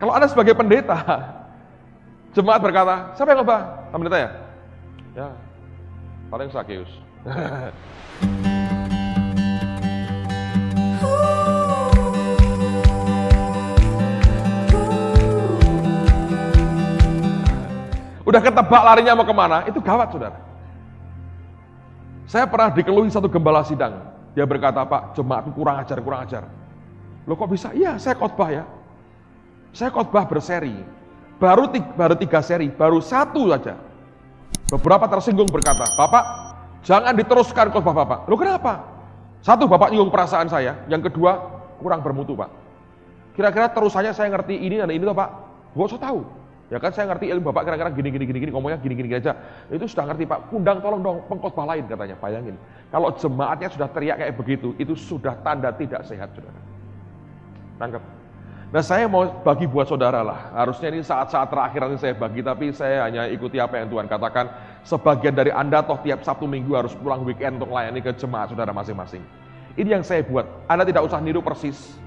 Kalau Anda sebagai pendeta, jemaat berkata, siapa yang khotbah? Pendeta ya? Ya, paling Sakeus. Udah ketebak larinya mau kemana, itu gawat saudara. Saya pernah dikeluhi satu gembala sidang. Dia berkata, Pak, jemaatku kurang ajar. Loh kok bisa? Iya, saya khotbah ya. Saya khotbah berseri. Baru 3 seri, baru 1 saja. Beberapa tersinggung berkata, Bapak, jangan diteruskan khotbah Bapak. Loh kenapa? 1, Bapak nyinggung perasaan saya. Yang kedua, kurang bermutu Pak. Kira-kira terusannya saya ngerti ini dan ini loh Pak. Gak usah tahu. Ya kan saya ngerti ilmu Bapak kira-kira gini, ngomongnya gini aja. Itu sudah ngerti Pak, undang tolong dong pengkhotbah lain katanya. Bayangin, kalau jemaatnya sudah teriak kayak begitu, itu sudah tanda tidak sehat saudara. Tangkap. Nah saya mau bagi buat saudara lah, harusnya ini saat-saat terakhir nanti saya bagi, tapi saya hanya ikuti apa yang Tuhan katakan. Sebagian dari Anda toh tiap Sabtu Minggu harus pulang weekend untuk layani ke jemaat saudara masing-masing. Ini yang saya buat, Anda tidak usah niru persis,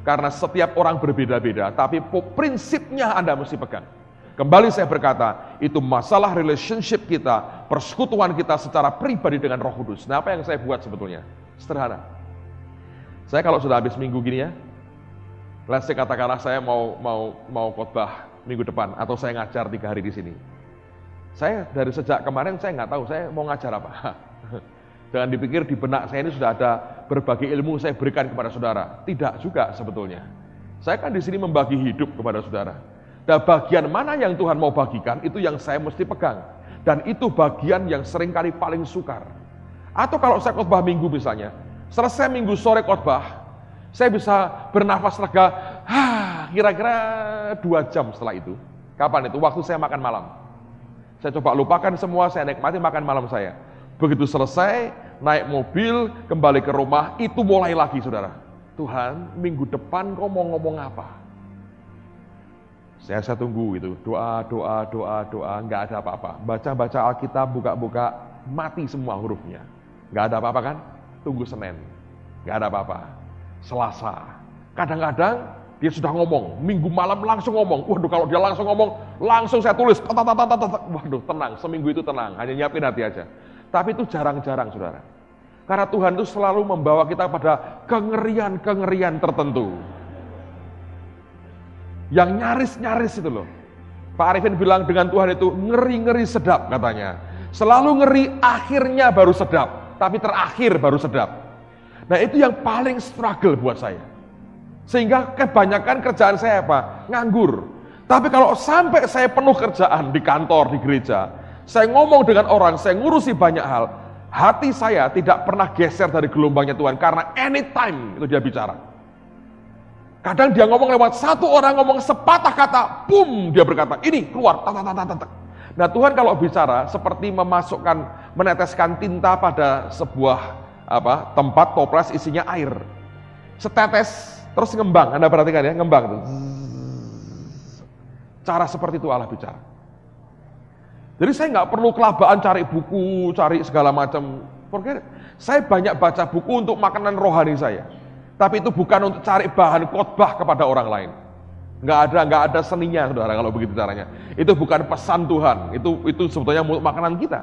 karena setiap orang berbeda-beda, tapi prinsipnya Anda mesti pegang. Kembali saya berkata, itu masalah relationship kita, persekutuan kita secara pribadi dengan Roh Kudus. Nah apa yang saya buat sebetulnya? Sederhana. Saya kalau sudah habis minggu gini ya, let's say katakanlah saya mau khotbah minggu depan atau saya ngajar 3 hari di sini. Saya dari sejak kemarin saya nggak tahu saya mau ngajar apa. Jangan dipikir di benak saya ini sudah ada berbagai ilmu saya berikan kepada saudara. Tidak juga sebetulnya. Saya kan di sini membagi hidup kepada saudara. Dan bagian mana yang Tuhan mau bagikan itu yang saya mesti pegang. Dan itu bagian yang seringkali paling sukar. Atau kalau saya khotbah minggu misalnya, selesai minggu sore khotbah, saya bisa bernafas lega, kira-kira 2 jam setelah itu. Kapan itu? Waktu saya makan malam. Saya coba lupakan semua, saya nikmati makan malam saya. Begitu selesai, naik mobil, kembali ke rumah, itu mulai lagi saudara. Tuhan, minggu depan kau mau ngomong apa? Saya tunggu gitu, doa, nggak ada apa-apa. Baca Alkitab, buka-buka, mati semua hurufnya. Nggak ada apa-apa kan? Tunggu Senin, nggak ada apa-apa. Selasa, kadang-kadang dia sudah ngomong, minggu malam langsung ngomong. Waduh kalau dia langsung ngomong, langsung saya tulis. Waduh tenang, seminggu itu tenang, hanya nyiapin hati aja. Tapi itu jarang-jarang saudara. Karena Tuhan itu selalu membawa kita pada kengerian-kengerian tertentu. Yang nyaris-nyaris itu loh. Pak Arifin bilang dengan Tuhan itu ngeri-ngeri sedap katanya. Selalu ngeri, akhirnya baru sedap. Tapi terakhir baru sedap. Nah itu yang paling struggle buat saya. Sehingga kebanyakan kerjaan saya apa? Nganggur. Tapi kalau sampai saya penuh kerjaan di kantor, di gereja, saya ngomong dengan orang, saya ngurusi banyak hal, hati saya tidak pernah geser dari gelombangnya Tuhan. Karena anytime itu dia bicara. Kadang dia ngomong lewat 1 orang ngomong sepatah kata, boom, dia berkata, ini keluar, Nah Tuhan kalau bicara seperti meneteskan tinta pada sebuah tempat toples isinya air. Setetes, terus ngembang, Anda perhatikan ya, ngembang tuh. Cara seperti itu Allah bicara. Jadi saya nggak perlu kelabaan cari buku, cari segala macam. Saya banyak baca buku untuk makanan rohani saya. Tapi itu bukan untuk cari bahan khotbah kepada orang lain. Nggak ada seninya saudara kalau begitu caranya. Itu bukan pesan Tuhan, itu sebetulnya makanan kita.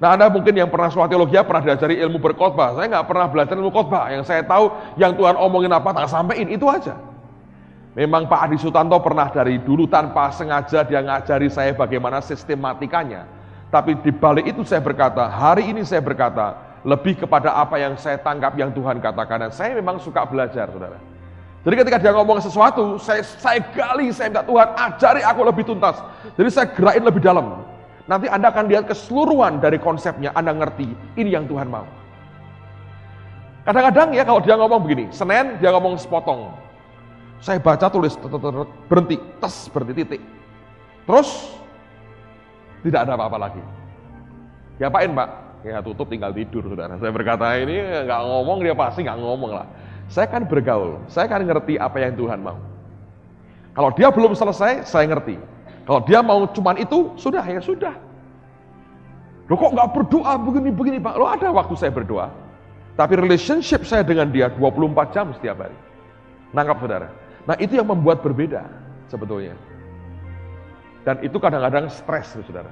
Nah Anda mungkin yang pernah sekolah teologi pernah diajari ilmu berkhotbah. Saya nggak pernah belajar ilmu khotbah. Yang saya tahu yang Tuhan omongin apa tak sampein itu aja. Memang Pak Adi Sutanto pernah dari dulu tanpa sengaja dia ngajari saya bagaimana sistematikanya. Tapi di balik itu saya berkata, hari ini saya berkata, lebih kepada apa yang saya tangkap yang Tuhan katakan. Dan saya memang suka belajar, saudara. Jadi ketika dia ngomong sesuatu, saya gali, saya minta Tuhan ajari aku lebih tuntas. Jadi saya gerakin lebih dalam. Nanti Anda akan lihat keseluruhan dari konsepnya, Anda ngerti, ini yang Tuhan mau. Kadang-kadang ya kalau dia ngomong begini, Senin dia ngomong sepotong. Saya baca tulis, berhenti, titik. Terus, tidak ada apa-apa lagi. Diapain Pak? Ya tutup tinggal tidur saudara. Saya berkata ini nggak ngomong, dia pasti nggak ngomong lah. Saya kan bergaul, saya kan ngerti apa yang Tuhan mau. Kalau dia belum selesai, saya ngerti. Kalau dia mau cuman itu, sudah ya sudah. Loh kok nggak berdoa begini Pak? Loh ada waktu saya berdoa. Tapi relationship saya dengan dia 24 jam setiap hari. Nangkap saudara? Nah itu yang membuat berbeda. sebetulnya. Dan itu kadang-kadang stres, saudara.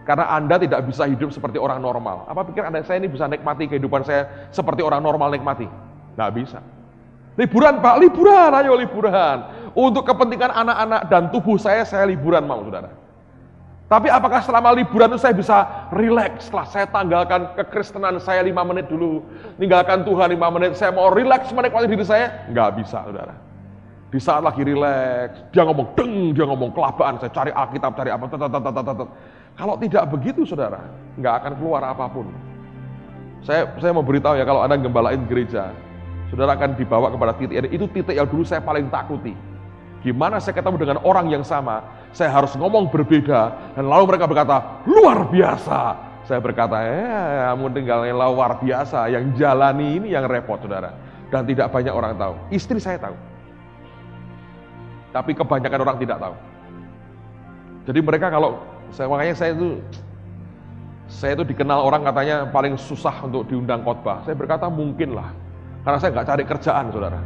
Karena Anda tidak bisa hidup seperti orang normal. Apa pikir Anda saya ini bisa nikmati kehidupan saya seperti orang normal nikmati? Nggak bisa. Liburan Pak, liburan, ayo liburan. Untuk kepentingan anak-anak dan tubuh saya liburan mau, saudara. Tapi apakah selama liburan itu saya bisa rileks setelah saya tanggalkan kekristenan saya 5 menit dulu, ninggalkan Tuhan 5 menit, saya mau rileks menikmati diri saya? Nggak bisa, saudara. Di saat lagi rileks, dia ngomong kelabaan, saya cari Alkitab, cari apa, Kalau tidak begitu, saudara, nggak akan keluar apapun. Saya mau beritahu ya, kalau Anda gembalain gereja, saudara akan dibawa kepada titik ini. Itu titik yang dulu saya paling takuti. Gimana saya ketemu dengan orang yang sama, saya harus ngomong berbeda, dan lalu mereka berkata, luar biasa. Saya berkata, kamu tinggal luar biasa, yang jalani ini yang repot, saudara. Dan tidak banyak orang tahu. Istri saya tahu. Tapi kebanyakan orang tidak tahu. Jadi mereka makanya saya itu dikenal orang katanya paling susah untuk diundang khotbah. Saya berkata mungkin lah. Karena saya nggak cari kerjaan, saudara.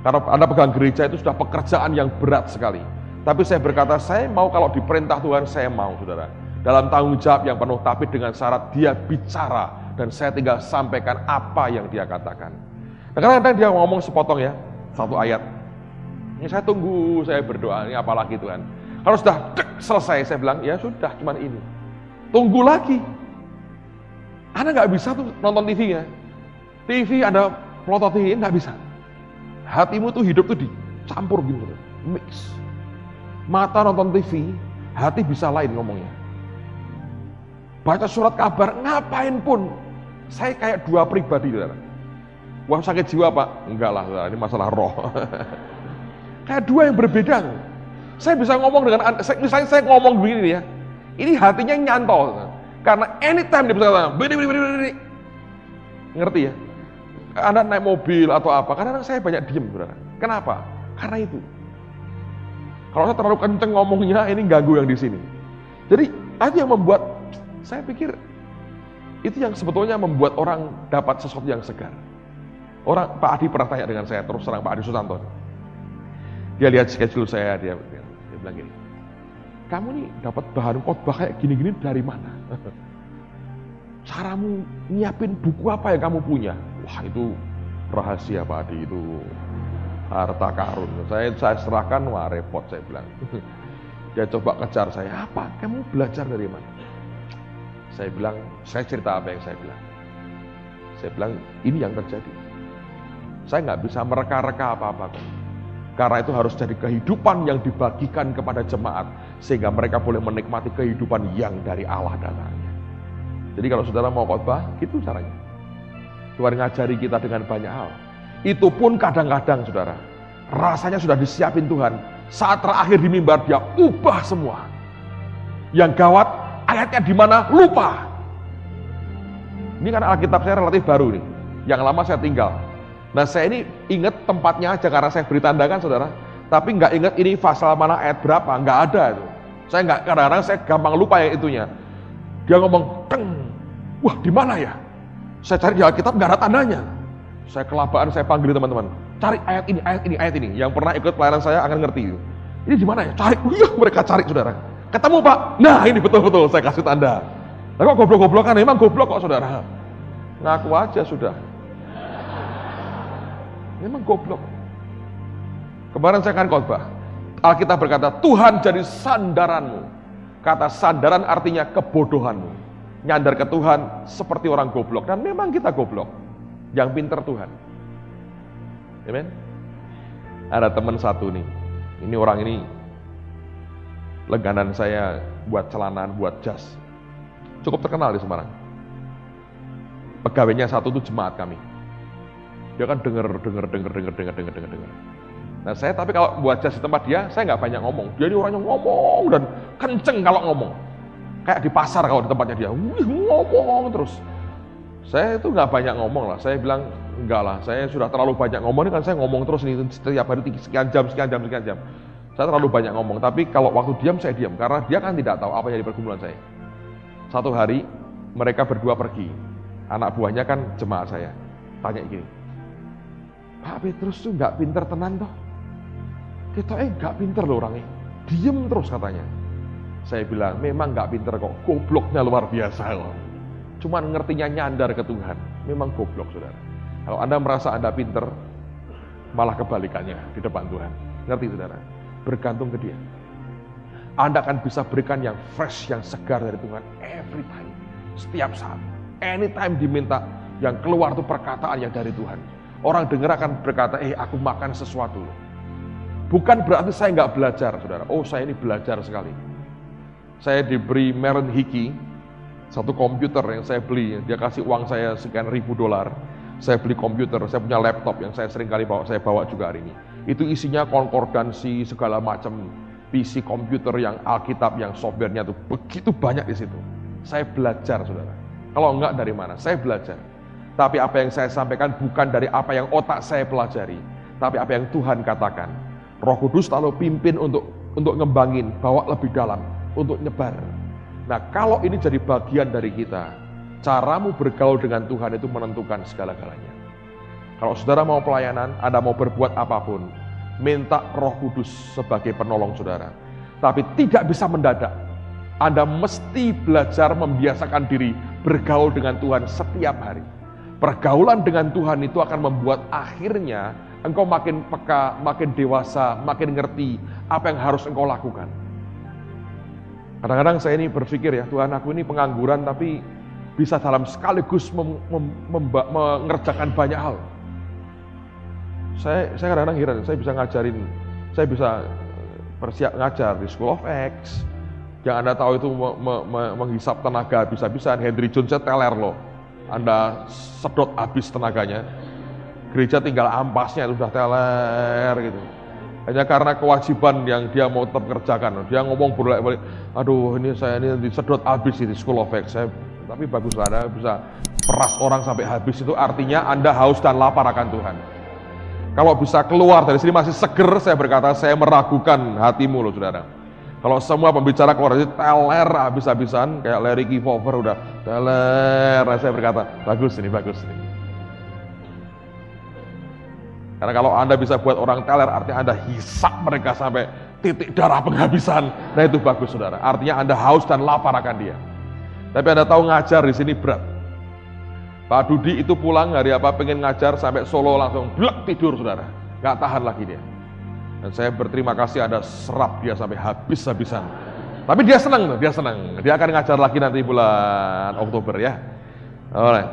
Karena Anda pegang gereja itu sudah pekerjaan yang berat sekali. Tapi saya berkata, saya mau kalau diperintah Tuhan, saya mau, saudara. Dalam tanggung jawab yang penuh, tapi dengan syarat dia bicara. Dan saya tinggal sampaikan apa yang dia katakan. Nah, kadang-kadang dia ngomong sepotong ya, satu ayat. Ini saya tunggu, saya berdoa, ini apalagi Tuhan. Kalau sudah selesai, saya bilang, ya sudah, cuman ini. Tunggu lagi. Anda nggak bisa tuh nonton TV ya. TV Anda pelotot TV, nggak bisa. Hatimu tuh hidup tuh dicampur gitu, mix. Mata nonton TV, hati bisa lain ngomongnya. Baca surat kabar, ngapain pun. Saya kayak dua pribadi, saudara. Wah, sakit jiwa Pak? Enggak lah, saudara, ini masalah roh. Kayak dua yang berbeda. Saya bisa ngomong dengan, misalnya saya ngomong begini ya, ini hatinya nyantol. Karena anytime dia bisa beri. Ngerti ya? Anda naik mobil atau apa, karena saya banyak diem, saudara. Kenapa? Karena itu. Kalau saya terlalu kenceng ngomongnya, ini ganggu yang di sini. Jadi, itu yang membuat, saya pikir, itu yang sebetulnya membuat orang dapat sesuatu yang segar. Pak Adi pernah tanya dengan saya, terus terang Pak Adi Susanto. Dia lihat schedule saya, dia bilang gini, kamu nih dapat bahan khotbah kayak gini-gini dari mana? Caramu nyiapin buku apa yang kamu punya? Wah, itu rahasia Pak Adi, itu harta karun. Saya serahkan, wah repot, saya bilang. Dia coba kejar saya, apa? Kamu belajar dari mana? Saya bilang, saya cerita apa yang saya bilang. Saya bilang, ini yang terjadi. Saya nggak bisa mereka-reka apa-apa. Karena itu harus jadi kehidupan yang dibagikan kepada jemaat, sehingga mereka boleh menikmati kehidupan yang dari Allah datangnya. Jadi kalau saudara mau khotbah, itu caranya. Tuhan ngajari kita dengan banyak hal. Itu pun kadang-kadang, saudara, rasanya sudah disiapin Tuhan. Saat terakhir di mimbar, dia ubah semua. Yang gawat, ayatnya di mana? Lupa. Ini kan Alkitab saya relatif baru nih. Yang lama saya tinggal. Nah, saya ini ingat tempatnya aja karena saya beri tandakan, saudara. Tapi nggak ingat ini pasal mana, ayat berapa, nggak ada itu. Saya nggak, kadang-kadang saya gampang lupa yang itunya. Dia ngomong, teng, wah di mana ya? Saya cari di Alkitab nggak ada tandanya. Saya kelabaan, saya panggil teman-teman, cari ayat ini, ayat ini, ayat ini. Yang pernah ikut pelayanan saya akan ngerti. Ini di mana ya? Cari, mereka cari, saudara. Ketemu Pak, nah ini betul-betul saya kasih tanda. Nah, kok goblok-goblokan? Memang goblok kok, saudara. Ngaku aja sudah. Memang goblok. Kemarin saya akan khotbah. Alkitab berkata, Tuhan jadi sandaranmu. Kata sandaran artinya kebodohanmu. Nyandar ke Tuhan seperti orang goblok. Dan memang kita goblok. Yang pinter Tuhan. Amen. Ada teman satu nih. Ini orang ini langganan saya buat celanaan, buat jas. Cukup terkenal di Semarang. Pegawainya satu itu jemaat kami. Dia kan denger. Nah saya tapi kalau buat jas di tempat dia, saya nggak banyak ngomong. Dia ini orangnya ngomong dan kenceng kalau ngomong. Kayak di pasar kalau di tempatnya dia, ngomong terus. Saya itu nggak banyak ngomong lah. Saya bilang enggak lah. Saya sudah terlalu banyak ngomong ini kan saya ngomong terus nih setiap hari sekian jam. Saya terlalu banyak ngomong. Tapi kalau waktu diam saya diam karena dia kan tidak tahu apa yang di pergumulan saya. Satu hari mereka berdua pergi. Anak buahnya kan jemaat saya. Tanya gini, Pak Petrus tuh nggak pinter tenan toh. Kita nggak pinter loh orangnya, diem terus katanya. Saya bilang, memang nggak pinter kok, gobloknya luar biasa loh. Cuman ngertinya nyandar ke Tuhan, memang goblok saudara. Kalau Anda merasa Anda pinter, malah kebalikannya di depan Tuhan. Ngerti saudara? Bergantung ke Dia. Anda akan bisa berikan yang fresh, yang segar dari Tuhan every time, setiap saat. Anytime diminta, yang keluar itu perkataan yang dari Tuhan. Orang dengar akan berkata, aku makan sesuatu loh. Bukan berarti saya nggak belajar, saudara. Oh, saya ini belajar sekali. Saya diberi Meren Hickey, satu komputer yang saya beli. Dia kasih uang saya sekian ribu dolar. Saya beli komputer, saya punya laptop yang saya sering kali saya bawa juga hari ini. Itu isinya konkordansi segala macam PC komputer yang Alkitab, yang softwarenya itu begitu banyak di situ. Saya belajar, saudara. Kalau enggak dari mana? Saya belajar. Tapi apa yang saya sampaikan bukan dari apa yang otak saya pelajari, tapi apa yang Tuhan katakan. Roh Kudus lalu pimpin untuk ngembangin, bawa lebih dalam, untuk nyebar. Nah, kalau ini jadi bagian dari kita, caramu bergaul dengan Tuhan itu menentukan segala-galanya. Kalau saudara mau pelayanan, Anda mau berbuat apapun, minta Roh Kudus sebagai penolong saudara. Tapi tidak bisa mendadak. Anda mesti belajar membiasakan diri bergaul dengan Tuhan setiap hari. Pergaulan dengan Tuhan itu akan membuat akhirnya engkau makin peka, makin dewasa, makin ngerti apa yang harus engkau lakukan. Kadang-kadang saya ini berpikir ya, Tuhan aku ini pengangguran tapi bisa dalam sekaligus mengerjakan banyak hal. Saya kadang-kadang heran, saya bisa ngajarin, saya bisa bersiap ngajar di School of Acts. Yang Anda tahu itu menghisap tenaga bisa-bisaan. Henry Jones teler loh. Anda sedot habis tenaganya. Gereja tinggal ampasnya itu sudah teler gitu. Hanya karena kewajiban yang dia mau tetap kerjakan. Dia ngomong bolak-balik, aduh ini saya ini disedot habis di School of Acts. Tapi baguslah Anda bisa peras orang sampai habis, itu artinya Anda haus dan lapar akan Tuhan. Kalau bisa keluar dari sini masih seger, saya berkata saya meragukan hatimu loh saudara. Kalau semua pembicara keluar dari sini teler habis-habisan, kayak Larry Kiefer udah teler, saya berkata bagus ini. Karena kalau Anda bisa buat orang teler, artinya Anda hisap mereka sampai titik darah penghabisan. Nah itu bagus saudara, artinya Anda haus dan lapar akan dia. Tapi Anda tahu ngajar di sini berat. Pak Dudi itu pulang hari apa pengen ngajar sampai Solo langsung blek tidur saudara, nggak tahan lagi dia. Dan saya berterima kasih ada serap dia sampai habis-habisan. Tapi dia senang, dia akan ngajar lagi nanti bulan Oktober ya. Alright.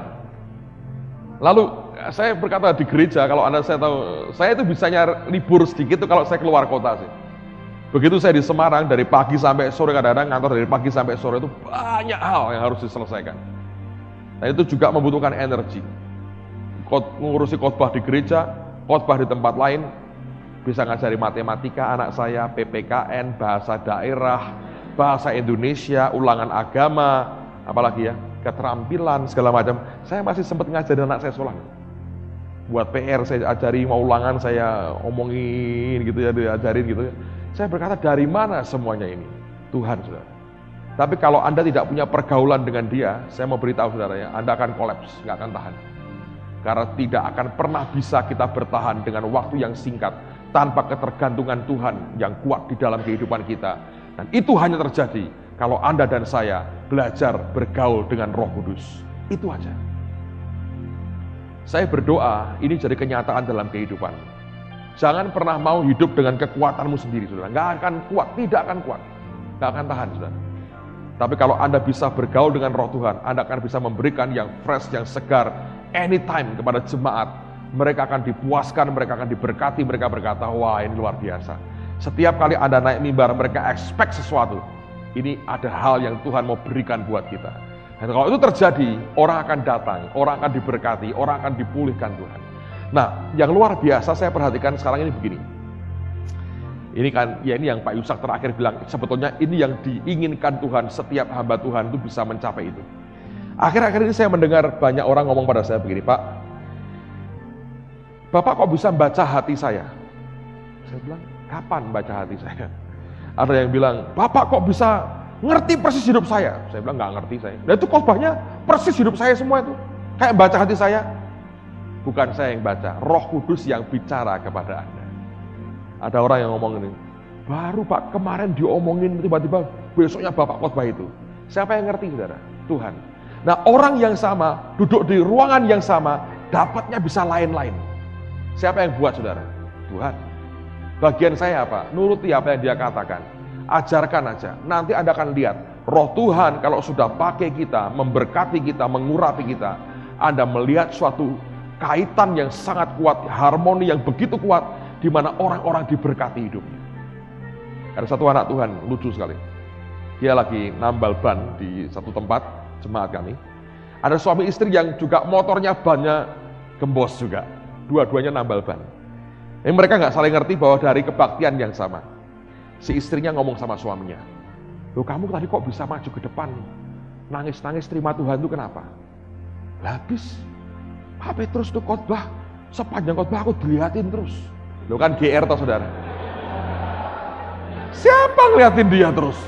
Lalu saya berkata di gereja, kalau saya tahu, saya itu bisanya libur sedikit itu kalau saya keluar kota sih. Begitu saya di Semarang, dari pagi sampai sore, kadang-kadang ngantor dari pagi sampai sore itu banyak hal yang harus diselesaikan. Nah itu juga membutuhkan energi. Mengurusi khotbah di gereja, khotbah di tempat lain, bisa ngajari matematika anak saya, PPKN, bahasa daerah, bahasa Indonesia, ulangan agama, apalagi ya, keterampilan segala macam. Saya masih sempat ngajarin anak saya sekolah. Buat PR saya ajari, mau ulangan saya omongin gitu ya, diajarin gitu ya. Saya berkata dari mana semuanya ini? Tuhan saudara. Tapi kalau Anda tidak punya pergaulan dengan dia, saya mau beritahu saudara ya, Anda akan kolaps, nggak akan tahan. Karena tidak akan pernah bisa kita bertahan dengan waktu yang singkat tanpa ketergantungan Tuhan yang kuat di dalam kehidupan kita. Dan itu hanya terjadi kalau Anda dan saya belajar bergaul dengan Roh Kudus. Itu aja. Saya berdoa ini jadi kenyataan dalam kehidupan. Jangan pernah mau hidup dengan kekuatanmu sendiri, saudara. Nggak akan kuat, tidak akan kuat. Nggak akan tahan, saudara. Tapi kalau Anda bisa bergaul dengan Roh Tuhan, Anda akan bisa memberikan yang fresh, yang segar, anytime kepada jemaat. Mereka akan dipuaskan, mereka akan diberkati, mereka berkata, wah ini luar biasa. Setiap kali Anda naik mimbar, mereka expect sesuatu. Ini ada hal yang Tuhan mau berikan buat kita. Dan kalau itu terjadi, orang akan datang, orang akan diberkati, orang akan dipulihkan Tuhan. Nah, yang luar biasa saya perhatikan sekarang ini begini. Ini kan, ya ini yang Pak Yusak terakhir bilang, sebetulnya ini yang diinginkan Tuhan, setiap hamba Tuhan itu bisa mencapai itu. Akhir-akhir ini saya mendengar banyak orang ngomong pada saya begini, Pak, Bapak kok bisa baca hati saya? Saya bilang, kapan baca hati saya? Ada yang bilang, Bapak kok bisa ngerti persis hidup saya? Saya bilang, nggak ngerti saya. Nah itu khotbahnya persis hidup saya semua itu. Kayak baca hati saya. Bukan saya yang baca, Roh Kudus yang bicara kepada Anda. Ada orang yang ngomong ini, baru Pak kemarin diomongin, tiba-tiba besoknya Bapak khotbah itu. Siapa yang ngerti saudara? Tuhan. Nah orang yang sama, duduk di ruangan yang sama, dapatnya bisa lain-lain. Siapa yang buat saudara? Tuhan. Bagian saya apa? Nuruti apa yang dia katakan. Ajarkan aja. Nanti Anda akan lihat, roh Tuhan kalau sudah pakai kita, memberkati kita, mengurapi kita, Anda melihat suatu kaitan yang sangat kuat, harmoni yang begitu kuat, di mana orang-orang diberkati hidupnya. Ada satu anak Tuhan, lucu sekali. Dia lagi nambal ban di satu tempat, jemaat kami. Ada suami istri yang juga motornya bannya gembos juga. Dua-duanya nambal ban. Mereka nggak saling ngerti bahwa dari kebaktian yang sama. Si istrinya ngomong sama suaminya, loh kamu tadi kok bisa maju ke depan? Nangis-nangis terima Tuhan itu kenapa? Habis Pak Petrus tuh khotbah, sepanjang khotbah aku dilihatin terus. Loh kan GR toh saudara. Siapa ngeliatin dia terus?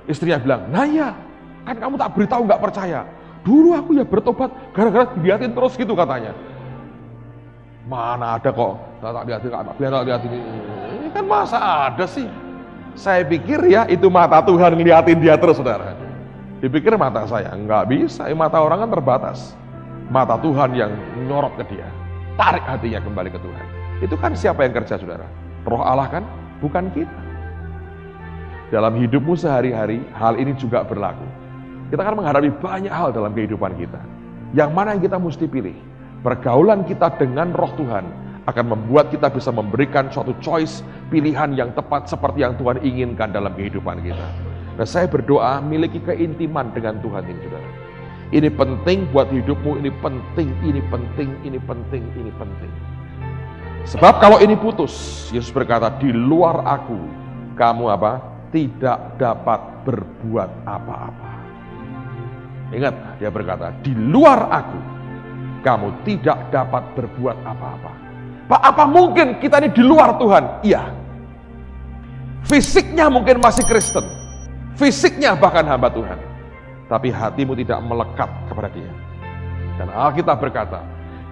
Istrinya bilang, nah ya, kan kamu tak beritahu nggak percaya. Dulu aku ya bertobat gara-gara dilihatin terus gitu katanya. Mana ada kok, tak lihatin. Ini kan masa ada sih. Saya pikir ya itu mata Tuhan ngeliatin dia terus saudara. Dipikir mata saya, nggak bisa, mata orang kan terbatas. Mata Tuhan yang nyorot ke dia. Tarik hatinya kembali ke Tuhan. Itu kan siapa yang kerja saudara? Roh Allah kan, bukan kita. Dalam hidupmu sehari-hari, hal ini juga berlaku. Kita akan menghadapi banyak hal dalam kehidupan kita. Yang mana yang kita mesti pilih? Pergaulan kita dengan roh Tuhan akan membuat kita bisa memberikan suatu choice, pilihan yang tepat seperti yang Tuhan inginkan dalam kehidupan kita. Nah saya berdoa miliki keintiman dengan Tuhan ini saudara. Ini penting buat hidupmu, ini penting, ini penting, ini penting, ini penting. Sebab kalau ini putus, Yesus berkata, di luar aku, kamu apa? Tidak dapat berbuat apa-apa. Ingat, dia berkata, di luar aku, kamu tidak dapat berbuat apa-apa. Pak, apa mungkin kita ini di luar Tuhan? Iya. Fisiknya mungkin masih Kristen. Fisiknya bahkan hamba Tuhan. Tapi hatimu tidak melekat kepada dia. Dan Alkitab berkata,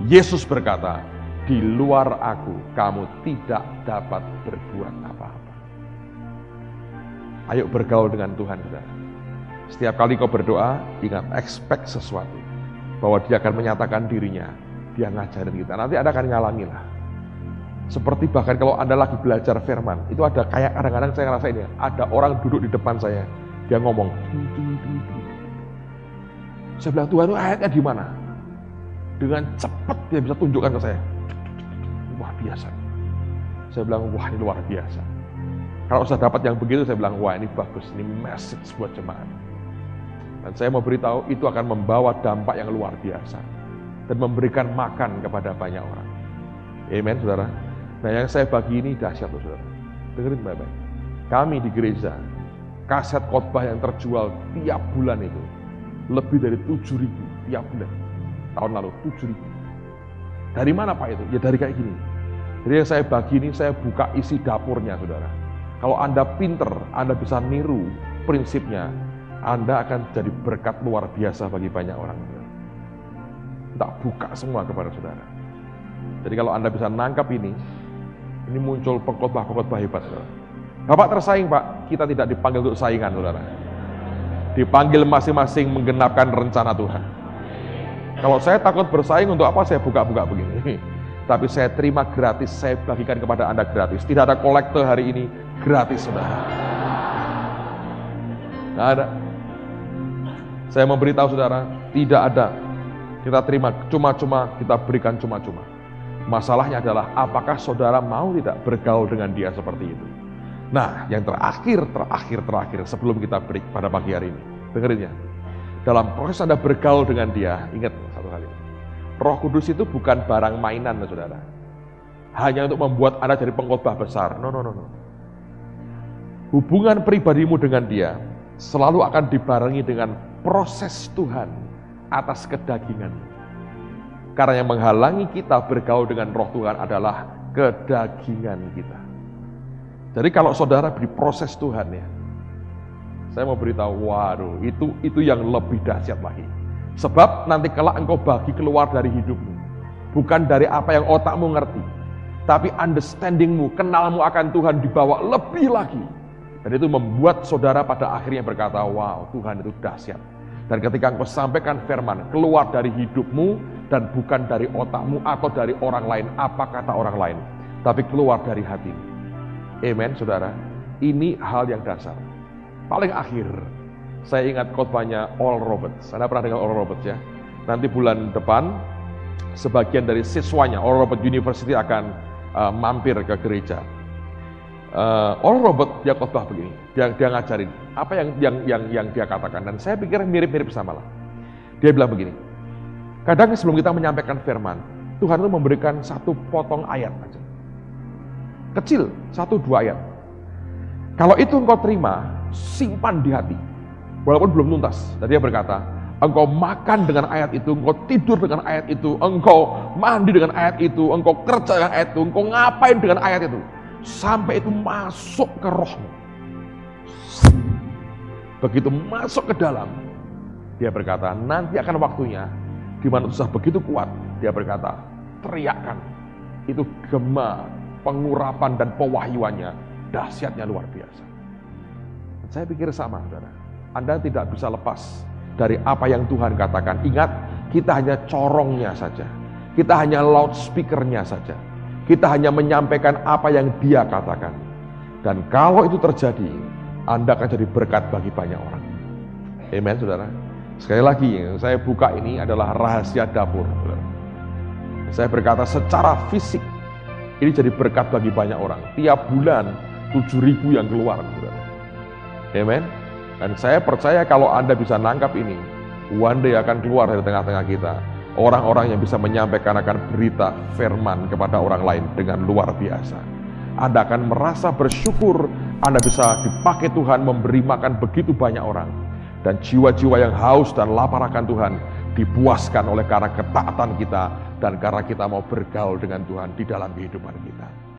Yesus berkata, di luar aku kamu tidak dapat berbuat apa-apa. Ayo bergaul dengan Tuhan saudara. Setiap kali kau berdoa, ingat, expect sesuatu. Bahwa dia akan menyatakan dirinya, dia ngajarin kita. Nanti Anda akan ngalami lah. Seperti bahkan kalau Anda lagi belajar firman, itu ada kayak kadang-kadang saya ngerasain ya, ada orang duduk di depan saya, dia ngomong, saya bilang, Tuhan itu ayatnya di mana? Dengan cepat dia bisa tunjukkan ke saya. Wah biasa. Saya bilang, wah ini luar biasa. Kalau saya dapat yang begitu, saya bilang, wah ini bagus, ini message buat jemaat. Dan saya mau beritahu, itu akan membawa dampak yang luar biasa. Dan memberikan makan kepada banyak orang. Amen, saudara. Nah yang saya bagi ini dahsyat, saudara. Dengerin baik-baik. Kami di gereja, kaset khotbah yang terjual tiap bulan itu, lebih dari 7.000 tiap bulan. Tahun lalu 7.000. Dari mana Pak itu? Ya dari kayak gini. Jadi yang saya bagi ini, saya buka isi dapurnya saudara. Kalau Anda pinter, Anda bisa niru prinsipnya, Anda akan jadi berkat luar biasa bagi banyak orang. Tak buka semua kepada saudara. Jadi kalau Anda bisa nangkap ini muncul pengkhotbah-pengkhotbah hebat saudara. Bapak tersaing Pak, kita tidak dipanggil untuk saingan saudara. Dipanggil masing-masing menggenapkan rencana Tuhan. Kalau saya takut bersaing, untuk apa saya buka-buka begini? Tapi saya terima gratis, saya bagikan kepada Anda gratis. Tidak ada kolektor hari ini, gratis saudara. Tidak ada. Saya memberitahu saudara, tidak ada. Kita terima cuma-cuma, kita berikan cuma-cuma. Masalahnya adalah apakah saudara mau tidak bergaul dengan dia seperti itu. Nah, yang terakhir sebelum kita break pada pagi hari ini. Dengerin ya. Dalam proses Anda bergaul dengan dia, ingat satu hal ini. Roh Kudus itu bukan barang mainan, saudara. Hanya untuk membuat Anda jadi pengkhotbah besar. No. Hubungan pribadimu dengan dia selalu akan dibarengi dengan proses Tuhan atas kedagingan. Karena yang menghalangi kita bergaul dengan roh Tuhan adalah kedagingan kita. Jadi kalau saudara diproses Tuhan ya, saya mau beritahu, waduh, itu yang lebih dahsyat lagi. Sebab nanti kelak engkau bagi keluar dari hidupmu. Bukan dari apa yang otakmu ngerti. tapi understandingmu, kenalmu akan Tuhan dibawa lebih lagi. Dan itu membuat saudara pada akhirnya berkata, wow, Tuhan itu dahsyat. Dan ketika engkau sampaikan firman, keluar dari hidupmu dan bukan dari otakmu atau dari orang lain, apa kata orang lain, tapi keluar dari hatimu. Amen, saudara. Ini hal yang dasar. Paling akhir, saya ingat khotbahnya Oral Roberts. Anda pernah dengar Oral Roberts ya? Nanti bulan depan, sebagian dari siswanya Oral Roberts University akan mampir ke gereja. Oral Roberts dia khotbah begini, dia ngajarin apa yang dia katakan, dan saya pikir mirip-mirip sama lah. Dia bilang begini, kadang sebelum kita menyampaikan firman, Tuhan itu memberikan satu potong ayat aja, kecil, 1-2 ayat. Kalau itu engkau terima, simpan di hati, walaupun belum tuntas. Dan dia berkata, engkau makan dengan ayat itu, engkau tidur dengan ayat itu, engkau mandi dengan ayat itu, engkau kerja dengan ayat itu, engkau ngapain dengan ayat itu, sampai itu masuk ke rohmu. Begitu masuk ke dalam, dia berkata, nanti akan waktunya, di mana susah begitu kuat, dia berkata, teriakkan. Itu gema, pengurapan dan pewahyuannya, dahsyatnya luar biasa. Saya pikir sama, saudara. Anda tidak bisa lepas dari apa yang Tuhan katakan. Ingat, kita hanya corongnya saja. Kita hanya loudspeakernya saja. Kita hanya menyampaikan apa yang Dia katakan. Dan kalau itu terjadi, Anda akan jadi berkat bagi banyak orang. Amen, saudara. Sekali lagi, yang saya buka ini adalah rahasia dapur, saudara. Saya berkata secara fisik, ini jadi berkat bagi banyak orang. Tiap bulan, 7.000 yang keluar, saudara. Amen. Dan saya percaya kalau Anda bisa nangkap ini, one day akan keluar dari tengah-tengah kita orang-orang yang bisa menyampaikan akan berita firman kepada orang lain dengan luar biasa. Anda akan merasa bersyukur Anda bisa dipakai Tuhan memberi makan begitu banyak orang. Dan jiwa-jiwa yang haus dan lapar akan Tuhan dipuaskan oleh karena ketaatan kita dan karena kita mau bergaul dengan Tuhan di dalam kehidupan kita.